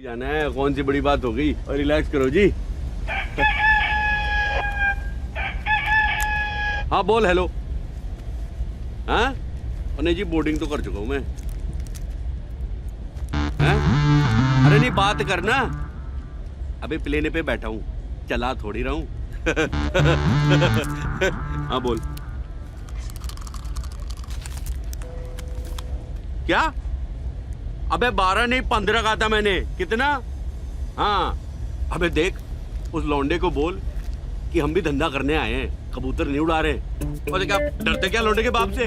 जाना है, कौन सी बड़ी बात हो गई। और रिलैक्स करो जी। हाँ बोल। हेलो। हाँ नहीं जी, बोर्डिंग तो कर चुका हूँ मैं। हैं? अरे नहीं, बात करना। अभी प्लेन पे बैठा हूँ, चला थोड़ी रहा हूँ। हाँ बोल। क्या? अबे 12 नहीं 15 कहा था मैंने। कितना? हाँ अबे देख, उस लौंडे को बोल कि हम भी धंधा करने आए हैं, कबूतर नहीं उड़ा रहे। और क्या डरते क्या लौंडे के बाप से?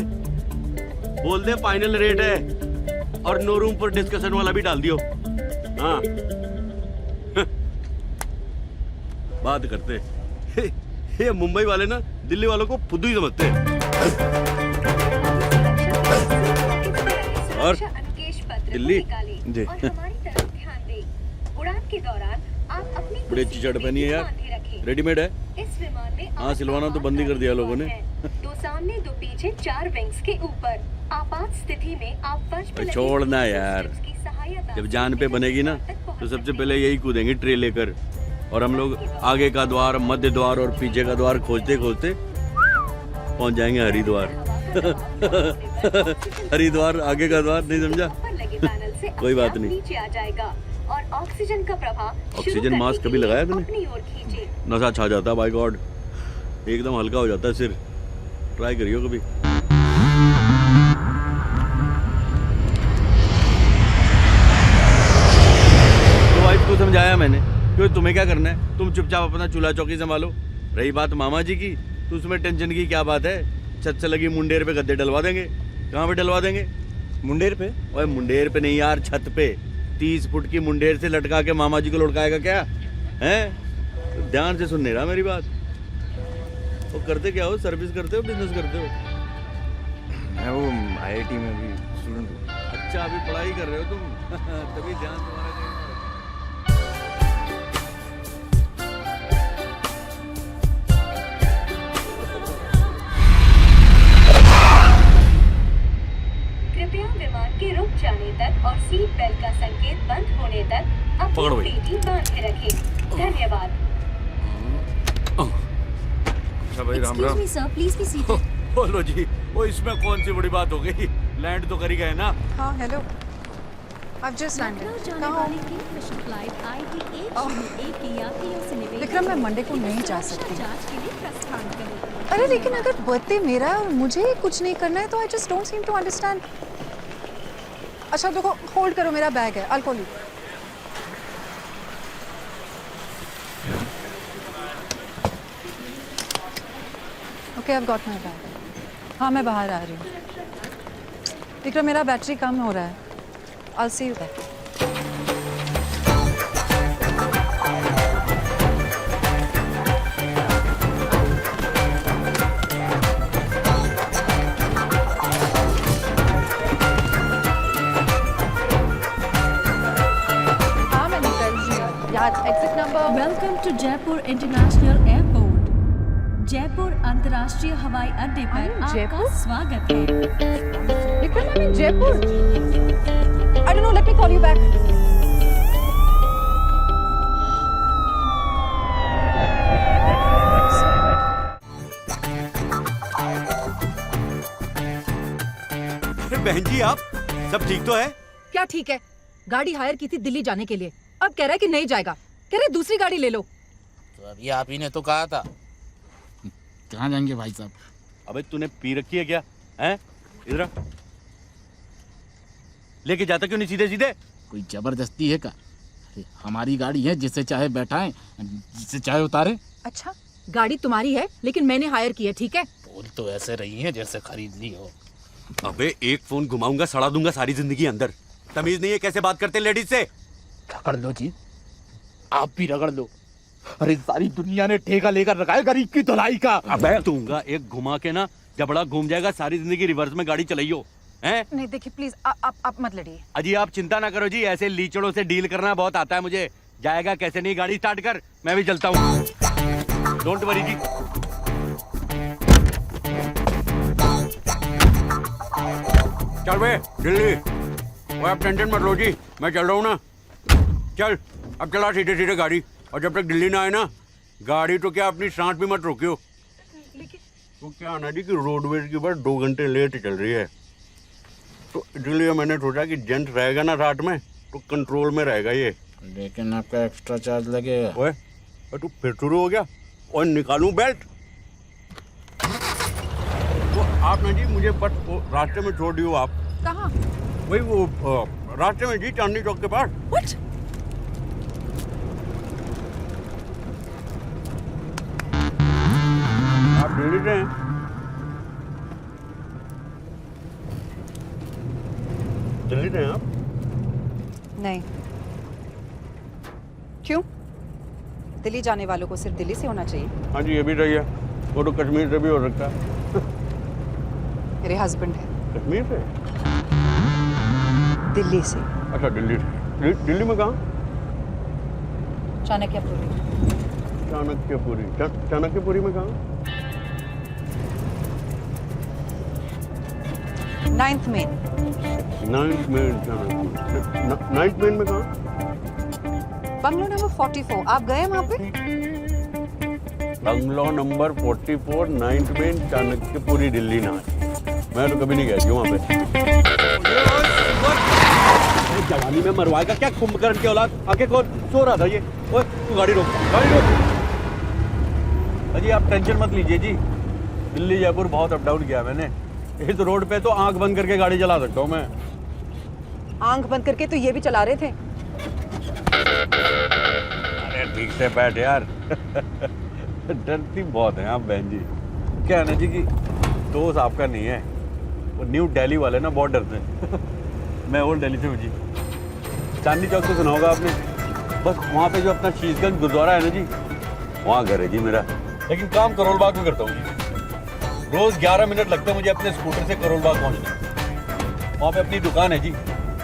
बोल दे फाइनल रेट है और नो रूम फॉर डिस्कशन वाला भी डाल दियो। हाँ बात करते। ये मुंबई वाले ना दिल्ली वालों को फुद्दू ही समझते हैं। और दिल्ली जी उड़ान के दौरान आप अपनी बड़ी अच्छी शर्ट पहनी है यार, रेडीमेड है। इस विमान में हाँ सिलवाना तो बंद ही कर दिया लोगों ने। दो सामने दो पीछे 4 विंग्स के ऊपर। आपात स्थिति में आप फर्श पे छोड़ना यार, जब जान पे बनेगी ना तो सबसे पहले यही कूदेंगे ट्रे लेकर। और हम लोग आगे का द्वार, मध्य द्वार और पीछे का द्वार खोजते खोजते पहुंच जाएंगे हरिद्वार। हरिद्वार आगे का द्वार, नहीं समझा? कोई बात नहीं। नीचे आ जाएगा और ऑक्सीजन का प्रभाव। ऑक्सीजन मास्क कभी लगाया तूने? नशा छा जाता है बाय गॉड, एकदम हल्का हो जाता है सिर। ट्राई करियो कभी। तो वाइफ को समझाया मैंने, क्यों तुम्हें क्या करना है, तुम चुपचाप अपना चूल्हा चौकी संभालो। रही बात मामा जी की, तो उसमें टेंशन की क्या बात है। छत से लगी मुंडेर पे गद्दे डलवा देंगे। कहाँ पे डलवा देंगे? मुंडेर पे? ओए मुंडेर पे नहीं यार, छत पे। 30 फुट की मुंडेर से लटका के मामा जी को लुढ़काएगा क्या हैं? तो ध्यान से सुन नहीं रहा मेरी बात। वो करते क्या हो, सर्विस करते हो, बिजनेस करते हो? मैं वो IIT में भी स्टूडेंट हूँ। अच्छा अभी पढ़ाई कर रहे हो तुम। तभी ध्यान तुम्हारा कहीं और है। कृपया विमान के रुक जाने तक और सीट बेल्ट का संकेत बंद होने तक अपनी पेटी बांधे रखें। धन्यवाद। अच्छा भाई, Ram Ram. Sir please be seated. बोलो जी। वो इसमें कौन सी बड़ी बात हो गई, लैंड तो कर ही गए ना। हाँ हेलो, I've just landed. कहाँ हो? विक्रम मैं मंडे को नहीं जा सकती। अरे लेकिन अगर बर्थडे मेरा है और मुझे कुछ नहीं करना है तो I just don't seem to understand. अच्छा देखो, होल्ड करो, मेरा बैग है, I'll call you. Okay, I've got my bag. हाँ मैं बाहर आ रही हूँ। विक्रम मेरा बैटरी कम हो रहा है। I'll see you there. हाँ मैं निकल रही हूँ यार। Exit number. Welcome to Jaipur international airport. Jaipur अंतर्राष्ट्रीय हवाई अड्डे पर आपका जयपुर? स्वागत है। Vikram I'm in Jaipur. I don't know, let me call you back. बहन जी आप सब ठीक तो है? क्या ठीक है? गाड़ी हायर की थी दिल्ली जाने के लिए, अब कह रहा है कि नहीं जाएगा। कह रहे दूसरी गाड़ी ले लो। तो अभी आप ही ने तो कहा था। कहाँ जाएंगे भाई साहब? अबे तूने पी रखी है क्या? हैं? इधर आ। लेके जाता क्यों नहीं सीधे सीधे? कोई जबरदस्ती है क्या? अरे हमारी गाड़ी है, जिससे चाहे बैठाएं, जिससे चाहे उतारे। अच्छा गाड़ी तुम्हारी है लेकिन मैंने हायर की है, ठीक है? बोल तो ऐसे रही है जैसे खरीद ली हो। अबे एक फोन घुमाऊंगा सड़ा दूंगा सारी जिंदगी अंदर। तमीज नहीं है कैसे बात करते लेडीज से? रगड़ लो जी, आप भी रगड़ लो। अरे सारी दुनिया ने ठेका लेकर रखा है गरीब की धुलाई का। अबे दूंगा एक घुमा के ना, जबड़ा घूम जाएगा, सारी जिंदगी रिवर्स में गाड़ी चलाइयो। हैं? नहीं देखिए प्लीज, आप मत लड़िए। अजी आप चिंता ना करो जी, ऐसे लीचड़ों से डील करना बहुत आता है मुझे। जाएगा कैसे नहीं, गाड़ी स्टार्ट कर, मैं भी चलता हूँ। डोंट वरी जी। चल बे दिल्ली। वो आप टेंशन मत लो जी, मैं चल रहा हूँ ना। चल अब चला सीधे सीधे गाड़ी, और जब तक दिल्ली ना आए ना गाड़ी तो क्या अपनी सांस भी मत रोकियो। तो क्या आना जी कि रोडवेज की बस 2 घंटे लेट चल रही है, तो इसलिए मैंने सोचा कि जेंट्स रहेगा ना साथ में तो कंट्रोल में रहेगा ये। लेकिन आपका एक्स्ट्रा चार्ज लगेगा। ओए तू फिर शुरू हो गया, और निकालूं बेल्ट? तो आप ना जी मुझे बस वो रास्ते में छोड़ दियो आप। कहाँ? वही वो रास्ते में जी, चांदनी चौक के पास। What? आप दिल्ली से हैं? दिल्ली से हैं आप? नहीं। क्यों? दिल्ली जाने वालों को सिर्फ दिल्ली से होना चाहिए। हाँ जी ये भी सही है, वो तो कश्मीर से भी हो सकता है। मेरे हस्बैंड है कश्मीर से? दिल्ली से। अच्छा दिल्ली से। दिल्ली में कहाँ? चाणक्यपुरी। चाणक्यपुरी। चाणक्यपुरी में कहाँ? 9th main. 9th main Chanakyapuri. 9th main में कहाँ? Bungalow number 44। आप गए वहाँ पे? Bungalow number 44 9th main Chanakyapuri Delhi ना। मैं तो कभी नहीं गया जी वहाँ पे। जवानी में मरवाएगा क्या कुंभकर्ण के औलाद? आके कौन सो रहा था ये? ओए तू गाड़ी रोक, गाड़ी रोक। अजी आप टेंशन मत लीजिए जी, दिल्ली जयपुर बहुत अप डाउन किया मैंने, इस रोड पे तो आंख बंद करके गाड़ी चला सकता हूँ मैं। आंख बंद करके तो ये भी चला रहे थे। अरे ठीक से बैठ यार। डरती बहुत है आप बहन जी। क्या है ना जी कि दोस्त आपका नहीं है, वो न्यू दिल्ली वाले ना बहुत डरते हैं। मैं ओल्ड दिल्ली से हूँ जी। चांदनी चौक तो सुना होगा आपने, बस वहाँ पे जो अपना शीशगंज गुरुद्वारा है ना जी, वहाँ घर है जी मेरा। लेकिन काम करोल बाग में करता हूँ जी। रोज 11 मिनट लगता है मुझे अपने स्कूटर से करोल बाग पहुँचने। वहाँ पे अपनी दुकान है जी,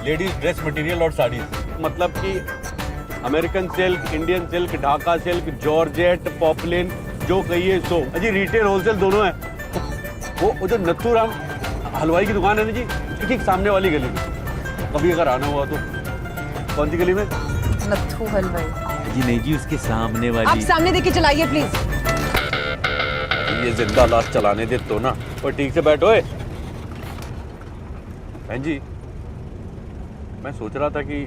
लेडीज ड्रेस मटेरियल और साड़ी, मतलब कि American silk, Indian silk, Dhaka silk, georgette, poplin, जो कहिए सो। अजी रिटेल होलसेल दोनों है। वो जो नत्थू राम हलवाई की दुकान है ना जी, ठीक सामने वाली गली में, कभी अगर आना हुआ तो। कौन सी गली में? नत्थू हलवाई जी नहीं जी, उसके सामने आप वाली। सामने देख के चलाइए प्लीज। ये जिंदा लाश चलाने दे तो ना। और ठीक से बैठो। बहन जी मैं सोच रहा था कि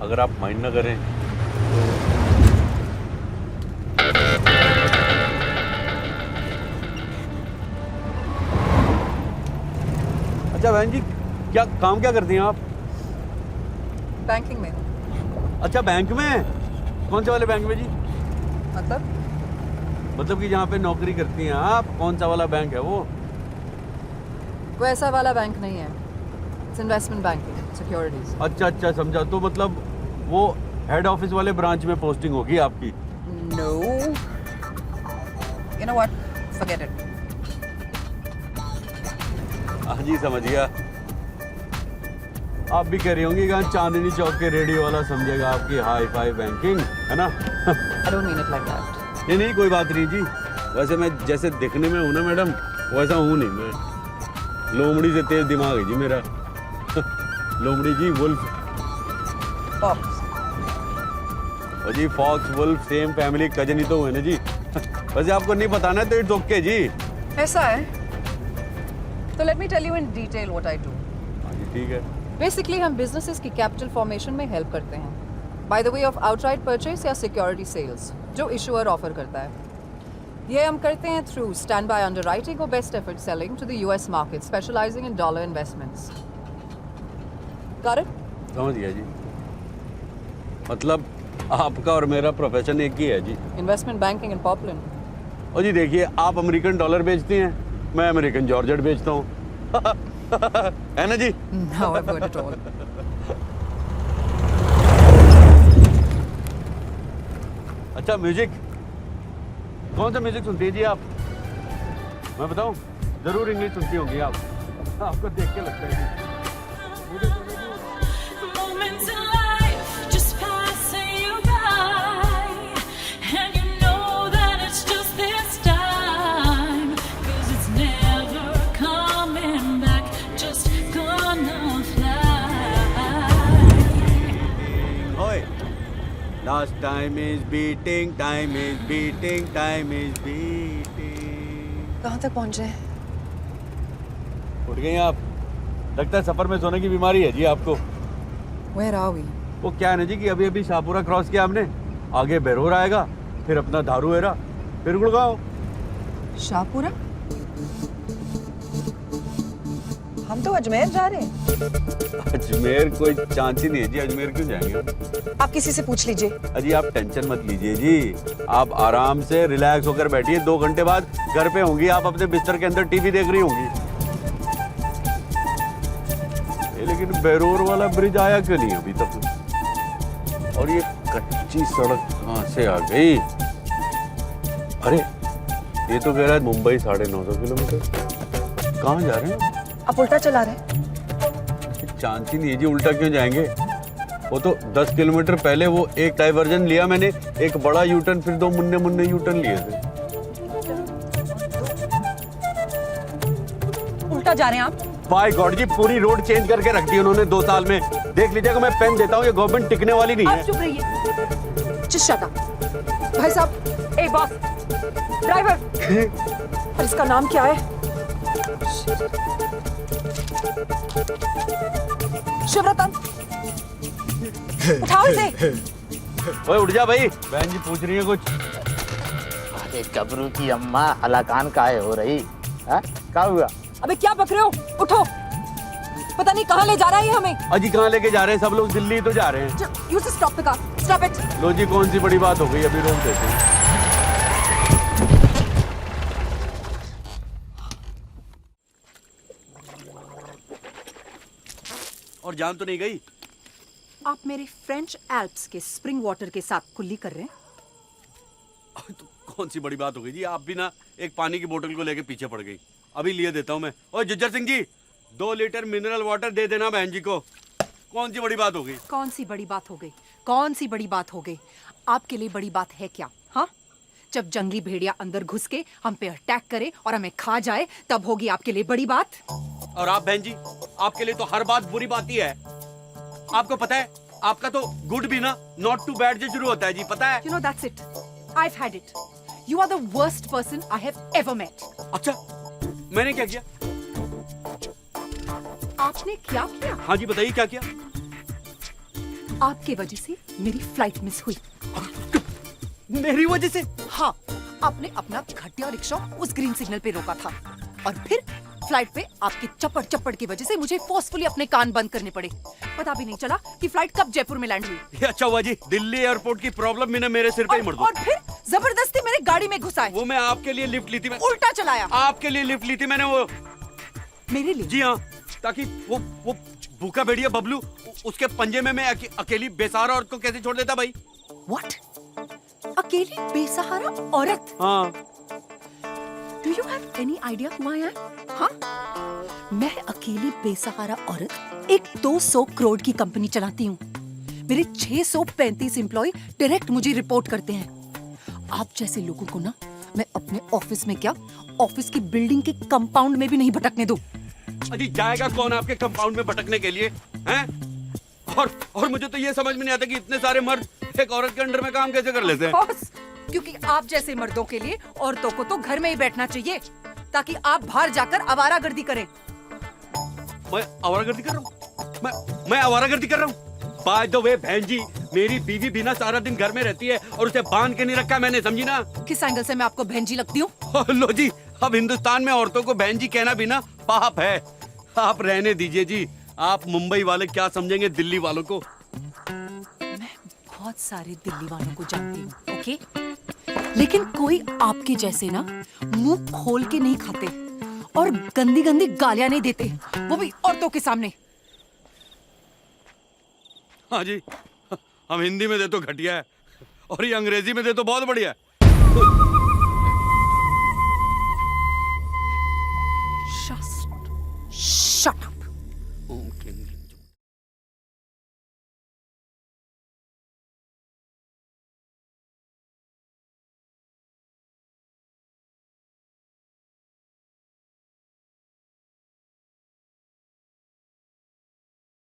अगर आप माइंड ना करें अच्छा बहन जी क्या काम क्या करती हैं आप? बैंकिंग में। अच्छा बैंक में? कौन से वाले बैंक में जी? मतलब कि जहाँ पे नौकरी करती हैं आप, कौन सा वाला बैंक है वो? वैसा वाला बैंक नहीं है, इट्स इन्वेस्टमेंट बैंकिंग, सिक्योरिटीज। अच्छा समझा। तो मतलब वो हेड ऑफिस वाले ब्रांच में पोस्टिंग होगी आपकी? No, you know what, forget it. हाँ जी समझ गया। आप भी कह रही होंगी कि चांदनी चौक के रेडियो वाला समझेगा आपकी हाई फाई बैंकिंग, है ना? I don't mean it like that. नहीं कोई बात नहीं जी। वैसे मैं जैसे दिखने में हूँ ना मैडम, वैसा हूँ नहीं मैं। लोमड़ी से तेज दिमाग है जी मेरा। लोमड़ी जी वुल्फ। पॉप्स। और जी fox wolf same family cousin ही तो हुए ना जी। वैसे आपको नहीं पता ना तो इट्स ओके जी। ऐसा है तो let me tell you in detail what I do. हाँ जी ठीक है। बेसिकली हम बिजनेसेस की कैपिटल फॉर्मेशन में हेल्प करते हैं by the way of outright purchase या सिक्योरिटी सेल्स जो इशूअर ऑफर करता है। ये हम करते हैं थ्रू स्टैंड बाय अंडरराइटिंग और best effort selling to the US market specialising in dollar investments. Got it? समझ गया जी। मतलब आपका और मेरा प्रोफेशन एक ही है जी। Investment banking in popular. और जी देखिए आप अमेरिकन डॉलर बेचती हैं, मैं अमेरिकन जॉर्जेट बेचता हूँ। है ना जी? No, I've heard it all. अच्छा म्यूजिक, कौन सा म्यूजिक सुनती है जी आप? मैं बताऊं, जरूर इंग्लिश सुनती होंगी आप। आपको देख के लगता है जी। Moments in life just passing you by, and you know that it's just this time, 'cause it's never coming back, just gonna fly. ओए, Last time is beating, time is beating, time is beating. कहाँ तक पहुँचे? उठ गई आप? लगता है सफर में सोने की बीमारी है जी आपको। Where are we? वो क्या है ना जी कि अभी अभी शाहपुरा क्रॉस किया हमने, आगे बेरोर आएगा, फिर अपना दारू एरा, फिर गुड़गांव। शाहपुरा? हम तो अजमेर जा रहे हैं। अजमेर कोई चांस ही नहीं है जी, अजमेर क्यों जाएंगे हम? आप किसी से पूछ लीजिए। अजी आप टेंशन मत लीजिए जी, आप आराम से रिलैक्स होकर बैठिए, 2 घंटे बाद घर पे होंगी, आप अपने बिस्तर के अंदर टीवी देख रही होंगी। लेकिन बेरोर वाला ब्रिज आया क्यों नहीं अभी तक? और ये कच्ची सड़क कहाँ से आ गई? अरे ये तो कह रहा है मुंबई 950 किलोमीटर। कहाँ जा रहे हैं? आप उल्टा चला रहे हैं। चांस ही नहीं है जी, उल्टा क्यों जाएंगे? वो तो 10 किलोमीटर पहले वो एक डाइवर्जन लिया मैंने, एक बड़ा यूटर्न, फिर 2 मुन्ने मुन्ने यूटर्न लिए थे। उल्टा जा रहे हैं आप? बाय गॉड जी, पूरी रोड चेंज करके रख दी उन्होंने 2 साल में। देख लीजिएगा, मैं पेन देता हूँ, ये गवर्नमेंट टिकने वाली नहीं आप है। चुप रहिए। जिस शट अप। भाई साहब, ए बॉस, ड्राइवर, और इसका नाम क्या है? शिवरतन, उठाओ इसे। ओए उठ जा भाई, बहन जी पूछ रही है कुछ। अरे गबरू की अम्मा हलाकान काहे हो रही? हाँ? क्या हुआ? अबे क्या बक रहे हो? उठो, पता नहीं कहाँ ले जा रहा है ये हमें। अजी कहाँ लेके जा रहे हैं? सब लोग दिल्ली तो जा रहे हैं। You just stop the car. Stop it. लो जी, कौन सी बड़ी बात हो गई, अभी रोक देते हैं। और जान तो नहीं गई? आप मेरे फ्रेंच एल्प्स के स्प्रिंग वाटर के साथ कुल्ली कर रहे हैं? तो कौन सी बड़ी बात हो गई जी? आप भी ना एक पानी की बोतल को लेके पीछे पड़ गई। अभी लिए देता हूँ मैं। ओए जिज्जर Singh ji, 2 litre mineral water दे देना बहन जी को। कौन सी बड़ी बात हो गई? कौन सी बड़ी बात हो गई? कौन सी बड़ी बात हो गई? आपके लिए बड़ी बात है क्या? हाँ, जब जंगली भेड़िया अंदर घुस के हम पे अटैक करे और हमें खा जाए, तब होगी आपके लिए बड़ी बात। और आप बहन जी, आपके लिए तो हर बात बुरी बात ही है। आपको पता है, आपका तो गुड भी ना नॉट टू बैड से शुरू होता है जी, पता है? You know that's it. I've had it. You are the worst person I have ever met. अच्छा, मैंने क्या किया? आपने क्या किया? हाँ जी बताइए, क्या किया? आपके वजह से मेरी फ्लाइट मिस हुई। मेरी वजह से? हाँ, आपने अपना घटिया रिक्शा उस ग्रीन सिग्नल पे रोका था और फिर फ्लाइट पे आपके चप्पड़ चप्पड़ की वजह से मुझे फोर्सफुली अपने कान बंद करने पड़े। पता भी नहीं चला कि फ्लाइट कब जयपुर में लैंड हुई। ये अच्छा हुआ जी, दिल्ली एयरपोर्ट की प्रॉब्लम भी ना मेरे सिर पे ही मर दो। और फिर जबरदस्ती मेरे गाड़ी में घुसाए। वो मैं आपके लिए लिफ्ट ली थी। उल्टा चलाया। आपके लिए लिफ्ट ली थी मैंने, वो मेरे लिए? जी हाँ, ताकि वो भूखा भेड़िया बबलू, उसके पंजे में मैं अकेली बेसहारा औरत को कैसे छोड़ देता भाई? What? अकेली बेसहारा औरत? हाँ। Do you have any idea who I am? हाँ? मैं अकेली बेसहारा औरत एक 200 करोड़ की कंपनी चलाती हूँ। मेरे 635 एम्प्लॉय डायरेक्ट मुझे रिपोर्ट करते हैं। आप जैसे लोगों को ना मैं अपने ऑफिस में क्या, ऑफिस की बिल्डिंग के कंपाउंड में भी नहीं भटकने दूँ। अजी जाएगा कौन आपके कंपाउंड में भटकने के लिए, हैं? और मुझे तो ये समझ में नहीं आता कि इतने सारे मर्द एक औरत के अंडर में काम कैसे कर लेते हैं? क्योंकि आप जैसे मर्दों के लिए औरतों को तो घर में ही बैठना चाहिए, ताकि आप बाहर जाकर आवारागर्दी करें। मैं आवारागर्दी कर रहा हूँ? मैं आवारागर्दी कर रहा हूँ? बाय द वे बहन जी, मेरी बीवी भी ना सारा दिन घर में रहती है और उसे बांध के नहीं रखा मैंने, समझी ना? किस एंगल से मैं आपको बहन जी लगती हूँ? लो जी, अब हिंदुस्तान में औरतों को बहन जी कहना भी ना पाप है। आप रहने दीजिए जी, आप मुंबई वाले क्या समझेंगे दिल्ली वालों को? मैं बहुत सारे दिल्ली वालों को जानती हूँ, ओके? लेकिन कोई आपके जैसे ना मुंह खोल के नहीं खाते और गंदी गंदी गालियां नहीं देते, वो भी औरतों के सामने। हाँ जी, हम हिंदी में दे तो घटिया है और ये अंग्रेजी में दे तो बहुत बढ़िया है।